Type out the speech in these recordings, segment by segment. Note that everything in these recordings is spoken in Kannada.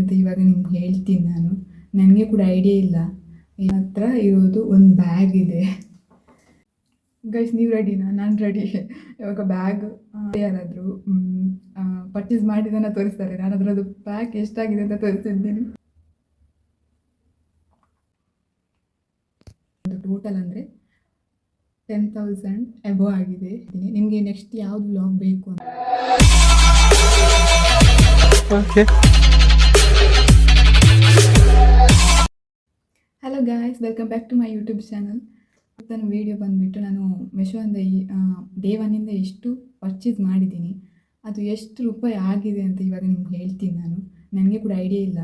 ಅಂತ ಇವಾಗ ನಿಮ್ಗೆ ಹೇಳ್ತೀನಿ ನಾನು. ನನಗೆ ಕೂಡ ಐಡಿಯಾ ಇಲ್ಲ. ನನ್ನ ಹತ್ರ ಇರೋದು ಒಂದು ಬ್ಯಾಗ್ ಇದೆ. ಗೈಸ್, ನೀವು ರೆಡಿನಾ? ನಾನು ರೆಡಿ. ಇವಾಗ ಬ್ಯಾಗ್ ಯಾರಾದರೂ ಪರ್ಚೇಸ್ ಮಾಡಿದ್ದನ್ನು ತೋರಿಸ್ತಾರೆ. ನಾನು ಅದರದ್ದು ಪ್ಯಾಕ್ ಎಷ್ಟಾಗಿದೆ ಅಂತ ತೋರಿಸಿದ್ದೀನಿ. ಟೋಟಲ್ ಅಂದರೆ 10,000 ಎಬೋ ಆಗಿದೆ. ನಿಮಗೆ ನೆಕ್ಸ್ಟ್ ಯಾವ್ದು ವ್ಲಾಗ್ ಬೇಕು ಅಂತ hello guys, welcome back to my YouTube channel. ನನ್ನ ವೀಡಿಯೋ ಬಂದುಬಿಟ್ಟು ನಾನು ಮೆಶೋಯಿಂದ ದೇವನಿಂದ ಎಷ್ಟು ಪರ್ಚೇಸ್ ಮಾಡಿದ್ದೀನಿ, ಅದು ಎಷ್ಟು ರೂಪಾಯಿ ಆಗಿದೆ ಅಂತ ಇವಾಗ ನಿಮ್ಗೆ ಹೇಳ್ತೀನಿ ನಾನು. ನನಗೆ ಕೂಡ ಐಡಿಯಾ ಇಲ್ಲ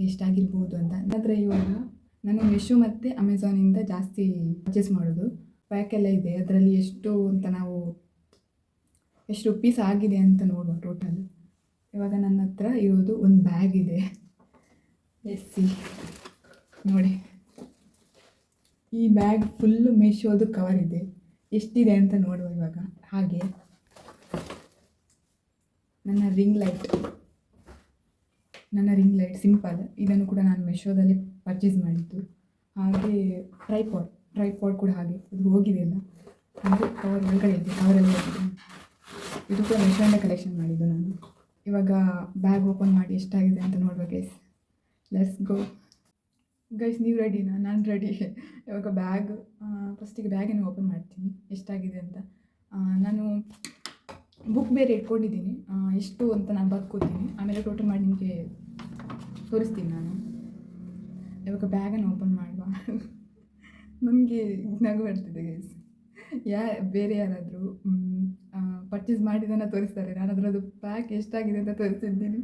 ಎಷ್ಟಾಗಿರ್ಬೋದು ಅಂತ. ನಂತರ ಇವಾಗ ನಾನು ಮೆಶೋ ಮತ್ತು ಅಮೆಝಾನಿಂದ ಜಾಸ್ತಿ ಪರ್ಚೇಸ್ ಮಾಡೋದು. ಪ್ಯಾಕೆಲ್ಲ ಇದೆ, ಅದರಲ್ಲಿ ಎಷ್ಟು ಅಂತ ನಾವು ಎಷ್ಟು ರುಪೀಸ್ ಆಗಿದೆ ಅಂತ ನೋಡುವ ಟೋಟಲ್. ಇವಾಗ ನನ್ನ ಹತ್ರ ಇರೋದು ಒಂದು ಬ್ಯಾಗ್ ಇದೆ. ಎಸ್ಸಿ ನೋಡಿ, ಈ ಬ್ಯಾಗ್ ಫುಲ್ಲು ಮೆಶೋದು ಕವರ್ ಇದೆ. ಎಷ್ಟಿದೆ ಅಂತ ನೋಡುವ ಇವಾಗ. ಹಾಗೆ ನನ್ನ ರಿಂಗ್ ಲೈಟ್ ಸಿಂಪಲ್, ಇದನ್ನು ಕೂಡ ನಾನು ಮೆಶೋದಲ್ಲಿ ಪರ್ಚೇಸ್ ಮಾಡಿದ್ದು. ಹಾಗೆ ಟ್ರೈಪಾಡ್ ಕೂಡ ಹಾಗೆ, ಇದು ಹೋಗಿದೆ ಅಲ್ಲ, ಹಾಗೆ ಕವರ್ ಒಳಗಡೆ ಇದೆ, ಕವರಲ್ಲಿ ಹೋಗಿದೆ. ಇದು ಕೂಡ ಮೆಶೋಯಿಂದ ಕಲೆಕ್ಷನ್ ಮಾಡಿದ್ದು ನಾನು. ಇವಾಗ ಬ್ಯಾಗ್ ಓಪನ್ ಮಾಡಿ ಎಷ್ಟಾಗಿದೆ ಅಂತ ನೋಡುವ ಗೈಸ್. Let's go. ಗೈಸ್, ನೀವು ರೆಡಿನಾ? ನಾನು ರೆಡಿ. ಇವಾಗ ಫಸ್ಟಿಗೆ ಬ್ಯಾಗನ್ನು ಓಪನ್ ಮಾಡ್ತೀನಿ ಎಷ್ಟಾಗಿದೆ ಅಂತ. ನಾನು ಬುಕ್ ಬೇರೆ ಇಟ್ಕೊಂಡಿದ್ದೀನಿ, ಎಷ್ಟು ಅಂತ ನಾನು ಬರ್ಕೋತೀನಿ. ಆಮೇಲೆ ಟೋಟಲ್ ಮಾಡಿ ನಿಮಗೆ ತೋರಿಸ್ತೀನಿ ನಾನು. ಇವಾಗ ಬ್ಯಾಗನ್ನು ಓಪನ್ ಮಾಡುವ. ನಮಗೆ ನಗು ಬರ್ತಿದೆ ಗೈಸ್. ಬೇರೆ ಯಾರಾದರೂ ಪರ್ಚೇಸ್ ಮಾಡಿದ್ದನ್ನು ತೋರಿಸ್ತಾರೆ. ನಾನು ಅದರದ್ದು ಪ್ಯಾಕ್ ಎಷ್ಟಾಗಿದೆ ಅಂತ ತೋರಿಸಿದ್ದೀನಿ.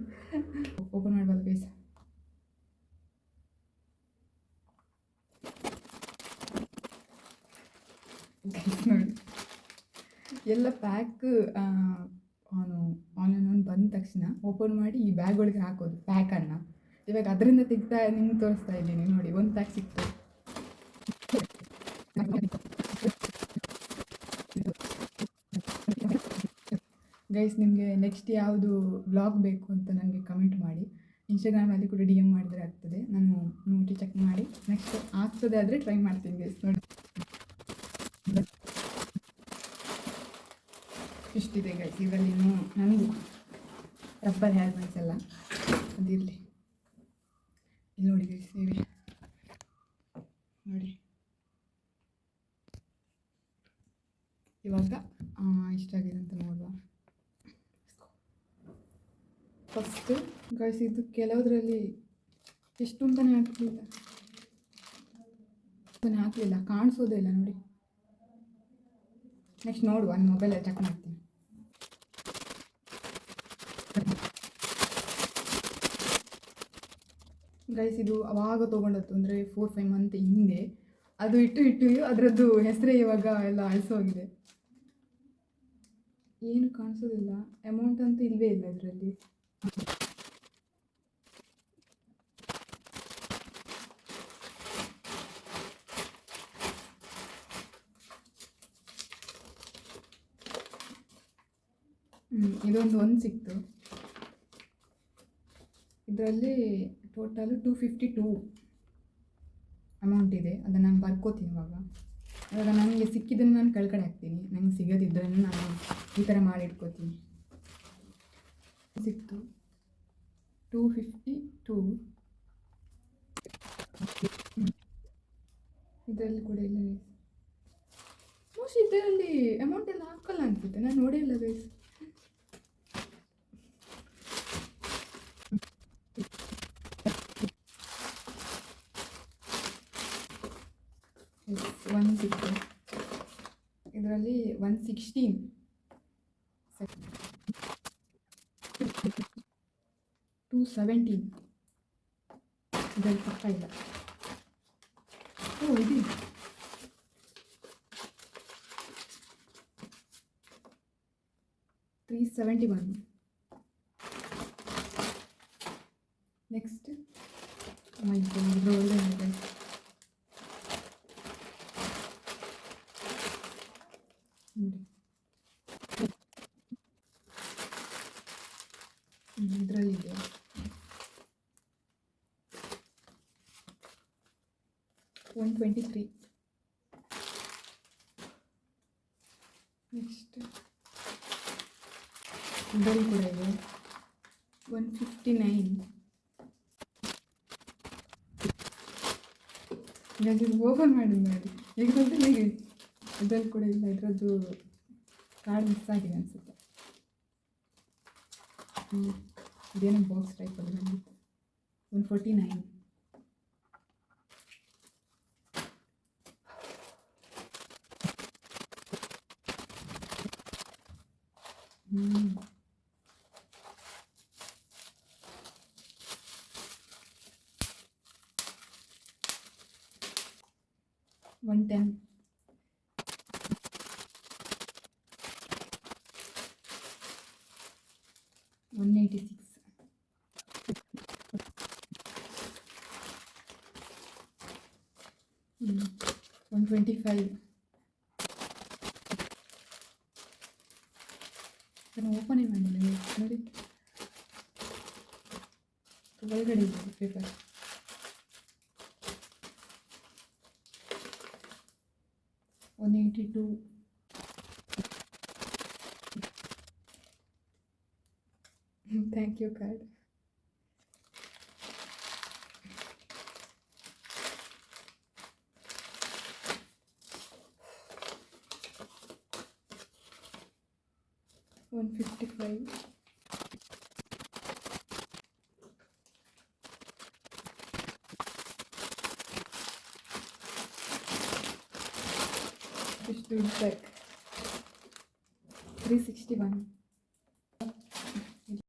ಓಪನ್ ಮಾಡಬಾರ್ದು ಗೈಸ್. ನೋಡಿ, ಎಲ್ಲ ಪ್ಯಾಕ್ ಆನ್ಲೈನ್ ಬಂದ ತಕ್ಷಣ ಓಪನ್ ಮಾಡಿ ಈ ಬ್ಯಾಗ್ ಒಳಗೆ ಹಾಕೋದು ಪ್ಯಾಕನ್ನು. ಇವಾಗ ಅದರಿಂದ ತೆಗ್ತಾ ನಿಮ್ಗೆ ತೋರಿಸ್ತಾ ಇದ್ದೀನಿ ನೋಡಿ. ಒಂದು ಪ್ಯಾಕ್ ಸಿಕ್ತು. ಗೈಸ್, ನಿಮಗೆ ನೆಕ್ಸ್ಟ್ ಯಾವುದು ವ್ಲಾಗ್ ಬೇಕು ಅಂತ ನನಗೆ ಕಮೆಂಟ್ ಮಾಡಿ. ಇನ್ಸ್ಟಾಗ್ರಾಮಲ್ಲಿ ಕೂಡ DM ಮಾಡಿದರೆ ಆಗ್ತದೆ. ನಾನು ನೋಡಿ ಚೆಕ್ ಮಾಡಿ ನೆಕ್ಸ್ಟ್ ಆಗ್ತದೆ ಆದರೆ ಟ್ರೈ ಮಾಡ್ತೀನಿ ಗೈಸ್. ನೋಡಿ, ಇಷ್ಟಿದೆ ಗೈಸ್. ಇದರಲ್ಲಿ ಇನ್ನೂ ನನಗೂ ರಬ್ಬರ್ ಹೇರ್ ಬ್ಯಾಂಡ್ಸ್ ಎಲ್ಲ ಅದಿರಲಿ. ಇಲ್ಲಿ ನೋಡಿ ಗೈಸ್, ಇವೆ ನೋಡಿ. ಇವಾಗ ಇಷ್ಟಾಗಿದೆ ಅಂತ ನೋಡುವ. ಫಸ್ಟು ಗೈಸ್, ಇದು ಕೆಲವುದರಲ್ಲಿ ಎಷ್ಟು ಅಂತಲೇ ಹಾಕಲಿಲ್ಲ, ಕಾಣಿಸೋದೇ ಇಲ್ಲ ನೋಡಿ. ನೆಕ್ಸ್ಟ್ ನೋಡುವ, ನನ್ನ ಮೊಬೈಲಲ್ಲಿ ಚೆಕ್ ಮಾಡ್ತೀನಿ. ಗೈಸ್, ಇದು ಅವಾಗ ತೊಗೊಂಡದ್ದು ಅಂದರೆ 4-5 ಮಂತ್ ಹಿಂದೆ. ಅದು ಇಟ್ಟು ಅದರದ್ದು ಹೆಸರೇ ಇವಾಗ ಎಲ್ಲ ಅಳಿಸೋಗಿದೆ. ಏನು ಕಾಣಿಸೋದಿಲ್ಲ, ಅಮೌಂಟ್ ಅಂತೂ ಇಲ್ಲವೇ ಇಲ್ಲ ಇದರಲ್ಲಿ. ಒಂದು ಸಿಕ್ತು. ಇದರಲ್ಲಿ ಟೋಟಲ್ 252 ಅಮೌಂಟ್ ಇದೆ. ಅದನ್ನು ನಾನು ಬರ್ಕೋತೀನಿ ಇವಾಗ ನನಗೆ ಸಿಕ್ಕಿದ್ದನ್ನು ನಾನು ಕೆಳಗಡೆ ಹಾಕ್ತೀನಿ. ನನಗೆ ಸಿಗೋದಿದ್ದನ್ನು ನಾನು ಈ ಥರ ಮಾಡಿಟ್ಕೋತೀನಿ. ಸಿಕ್ತು 252. ಇದರಲ್ಲಿ ಕೂಡ ಇಲ್ಲ ಮೋಸ್ಟ್. ಇದರಲ್ಲಿ ಅಮೌಂಟ್ ಎಲ್ಲ ಹಾಕಲ್ಲ ಅನ್ಸುತ್ತೆ, ನಾನು ನೋಡೇ ಇಲ್ಲ ಗೈಸ್. ಒಂದು ಸಿಕ್ತು. ಇದರಲ್ಲಿ 116 217 ಇದರಲ್ಲಿ ಪಕ್ಕ ಇಲ್ಲ. ಇದು 371. ನೆಕ್ಸ್ಟ್ ಒಳ್ಳೆ ಇದರಲ್ಲಿದೆ 123. ನೆಕ್ಸ್ಟ್ ಇದರಲ್ಲಿ ಕೂಡ ಇದೆ 159. ಇದು ಓಪನ್ ಮಾಡಿ ಈಗ ಹೇಗೆ ಇದರಲ್ಲಿ ಕೂಡ ಇಲ್ಲ, ಇದರದ್ದು ಕಾರ್ಡ್ ಮಿಸ್ ಆಗಿದೆ ಅನಿಸುತ್ತೆ. ಇದೇನೋ ಬಾಕ್ಸ್ ಟೈಪಲ್ಲಿ ಬಂದಿತ್ತು. 149. ಹ್ಞೂ 110. 186. 125. ನಾನು ಓಪನೇ ಮಾಡಿಲ್ಲ ನೋಡಿ, ಒಳಗಡೆ ಇದೆ ಪೇಪರ್. 182. Thank you card. 155. 361.